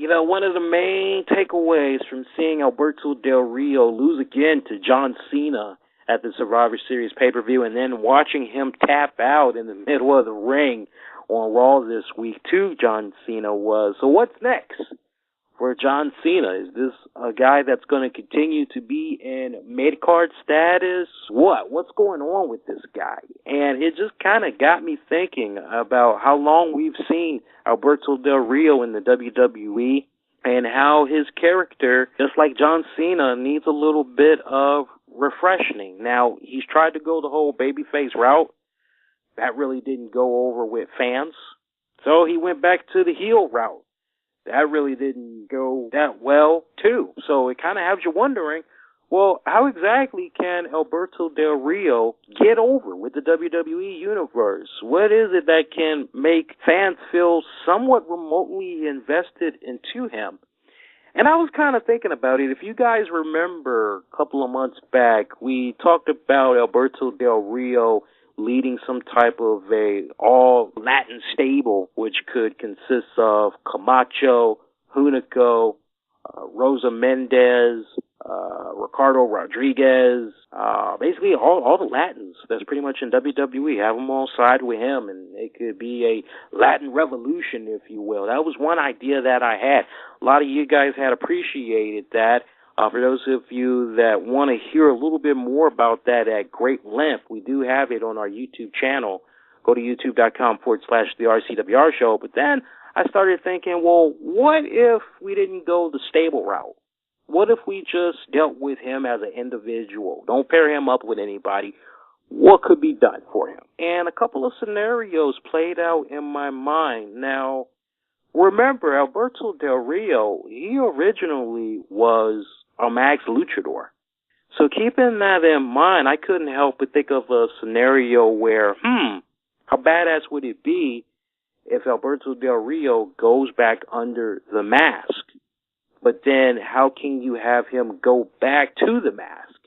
One of the main takeaways from seeing Alberto Del Rio lose again to John Cena at the Survivor Series pay-per-view and then watching him tap out in the middle of the ring on Raw this week to John Cena was, so what's next for John Cena? Is this a guy that's going to continue to be in mid-card status? What's going on with this guy? And it just kind of got me thinking about how long we've seen Alberto Del Rio in the WWE and how his character, just like John Cena, needs a little bit of refreshing. Now, he's tried to go the whole babyface route. That really didn't go over with fans. So he went back to the heel route. That really didn't go that well, too. So it kind of has you wondering, well, how exactly can Alberto Del Rio get over with the WWE Universe? What is it that can make fans feel somewhat remotely invested into him? And I was kind of thinking about it. If you guys remember a couple of months back, we talked about Alberto Del Rio leading some type of a all-Latin stable, which could consist of Camacho, Hunico, Rosa Mendez, Ricardo Rodriguez, basically all the Latins that's pretty much in WWE. Have them all side with him, and it could be a Latin revolution, if you will. That was one idea that I had. A lot of you guys had appreciated that. For those of you that want to hear a little bit more about that at great length, we do have it on our YouTube channel. Go to youtube.com/the RCWR Show. But then I started thinking, well, what if we didn't go the stable route? What if we just dealt with him as an individual? Don't pair him up with anybody. What could be done for him? And a couple of scenarios played out in my mind. Now, remember, Alberto Del Rio, he originally was a Max Luchador. So keeping that in mind, I couldn't help but think of a scenario where, how badass would it be if Alberto Del Rio goes back under the mask? But then how can you have him go back to the mask?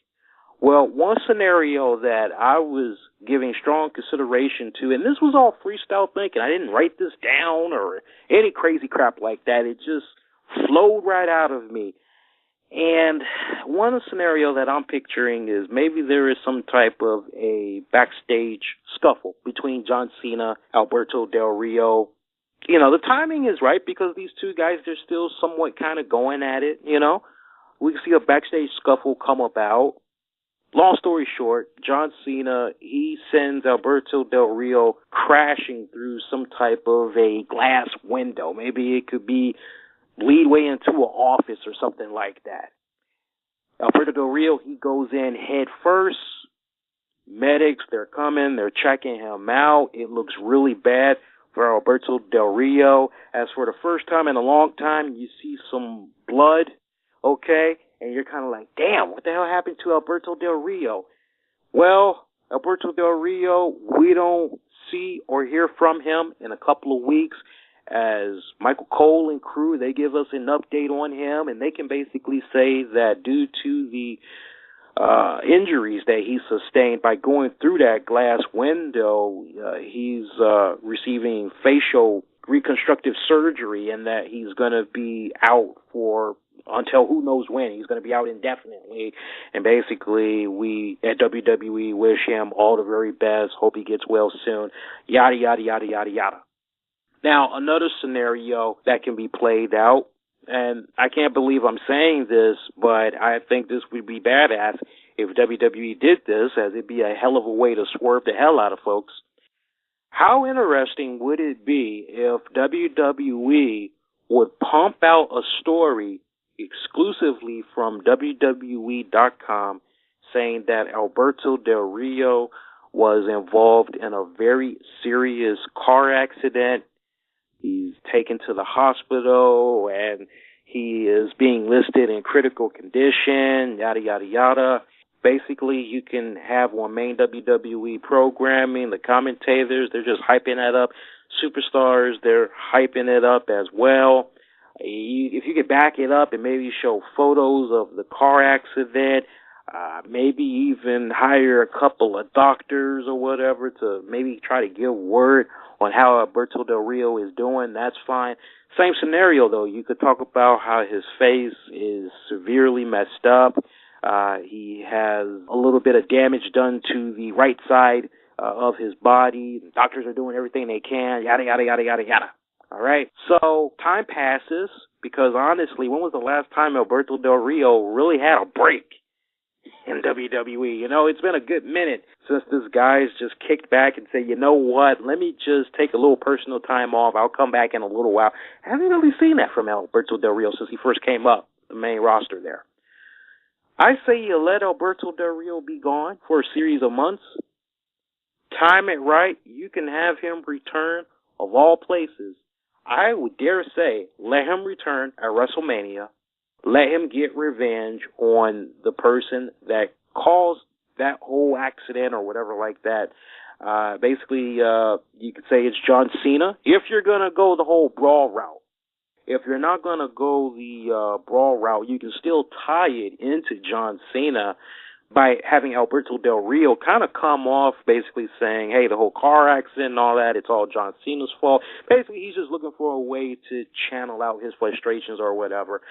Well, one scenario that I was giving strong consideration to, and this was all freestyle thinking. I didn't write this down or any crazy crap like that. It just flowed right out of me. And one scenario that I'm picturing is maybe there is some type of a backstage scuffle between John Cena, Alberto Del Rio. The timing is right because these two guys, they're still somewhat kind of going at it, We can see a backstage scuffle come about. Long story short, John Cena, he sends Alberto Del Rio crashing through some type of a glass window. Maybe it could be leadway into an office or something like that. Alberto Del Rio, he goes in head first. Medics, they're coming. They're checking him out. It looks really bad for Alberto Del Rio. As for the first time in a long time, you see some blood, okay? And you're kind of like, damn, what the hell happened to Alberto Del Rio? Well, Alberto Del Rio, we don't see or hear from him in a couple of weeks. As Michael Cole and crew, they give us an update on him, and they can basically say that due to the injuries that he sustained by going through that glass window, he's receiving facial reconstructive surgery, and that he's going to be out for until who knows when. He's going to be out indefinitely, and basically we at WWE wish him all the very best, hope he gets well soon, yada, yada, yada, yada, yada. Now, another scenario that can be played out, and I can't believe I'm saying this, but I think this would be badass if WWE did this, as it'd be a hell of a way to swerve the hell out of folks. How interesting would it be if WWE would pump out a story exclusively from WWE.com saying that Alberto Del Rio was involved in a very serious car accident? He's taken to the hospital, and he is being listed in critical condition, yada, yada, yada. Basically, you can have on main WWE programming, the commentators, they're just hyping that up. Superstars, they're hyping it up as well. If you could back it up and maybe show photos of the car accident, maybe even hire a couple of doctors or whatever to maybe try to give word on how Alberto Del Rio is doing. That's fine. Same scenario, though. You could talk about how his face is severely messed up. He has a little bit of damage done to the right side of his body. The doctors are doing everything they can, yada, yada, yada, yada, yada. All right? So time passes because, honestly, when was the last time Alberto Del Rio really had a break in WWE? You know, it's been a good minute since this guy's just kicked back and said, you know what, let me just take a little personal time off. I'll come back in a little while. I haven't really seen that from Alberto Del Rio since he first came up, the main roster there. I say you let Alberto Del Rio be gone for a series of months. Time it right. You can have him return, of all places. I would dare say, let him return at WrestleMania. Let him get revenge on the person that caused that whole accident or whatever like that. Basically, you could say it's John Cena. If you're going to go the whole brawl route. If you're not going to go the brawl route, you can still tie it into John Cena by having Alberto Del Rio kind of come off basically saying, hey, the whole car accident and all that, it's all John Cena's fault. Basically, he's just looking for a way to channel out his frustrations or whatever.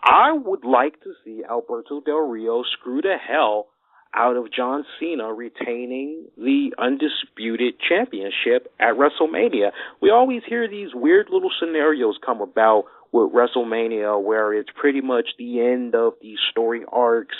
I would like to see Alberto Del Rio screw the hell out of John Cena retaining the undisputed championship at WrestleMania. We always hear these weird little scenarios come about with WrestleMania where it's pretty much the end of these story arcs.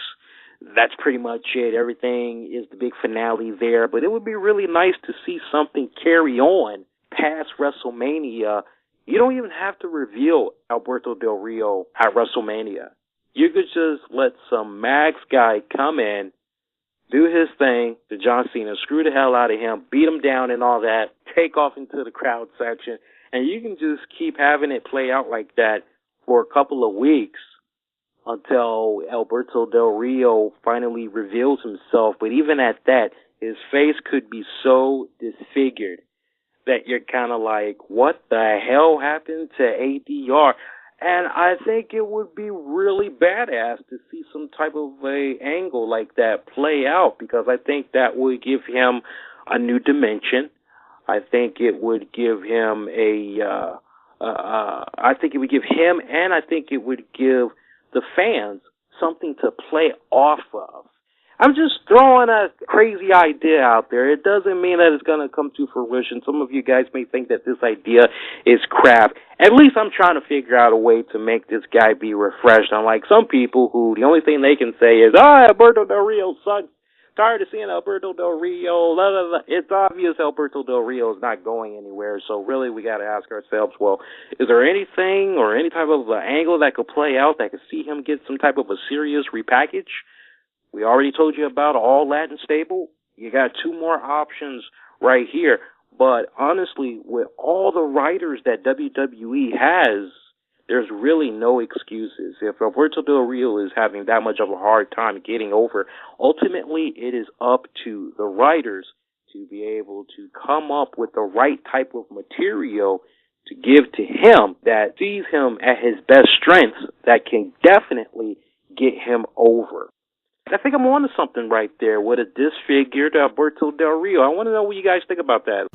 That's pretty much it. Everything is the big finale there. But it would be really nice to see something carry on past WrestleMania. You don't even have to reveal Alberto Del Rio at WrestleMania. You could just let some Max guy come in, do his thing to John Cena, screw the hell out of him, beat him down and all that, take off into the crowd section, and you can just keep having it play out like that for a couple of weeks until Alberto Del Rio finally reveals himself. But even at that, his face could be so disfigured that you're kind of like, what the hell happened to ADR? And I think it would be really badass to see some type of a angle like that play out, because I think that would give him a new dimension. I think it would give him I think it would give him, and I think it would give the fans something to play off of. I'm just throwing a crazy idea out there. It doesn't mean that it's going to come to fruition. Some of you guys may think that this idea is crap. At least I'm trying to figure out a way to make this guy be refreshed. Unlike some people who the only thing they can say is, Alberto Del Rio sucks. Tired of seeing Alberto Del Rio. Blah, blah, blah. It's obvious Alberto Del Rio is not going anywhere. So really we got to ask ourselves, well, is there anything or any type of angle that could play out that could see him get some type of a serious repackage? We already told you about All Latin Stable. You got two more options right here. But honestly, with all the writers that WWE has, there's really no excuses. If Alberto Del Rio is having that much of a hard time getting over, ultimately it is up to the writers to be able to come up with the right type of material to give to him that sees him at his best strengths that can definitely get him over. I think I'm on to something right there with a disfigured Alberto Del Rio. I want to know what you guys think about that.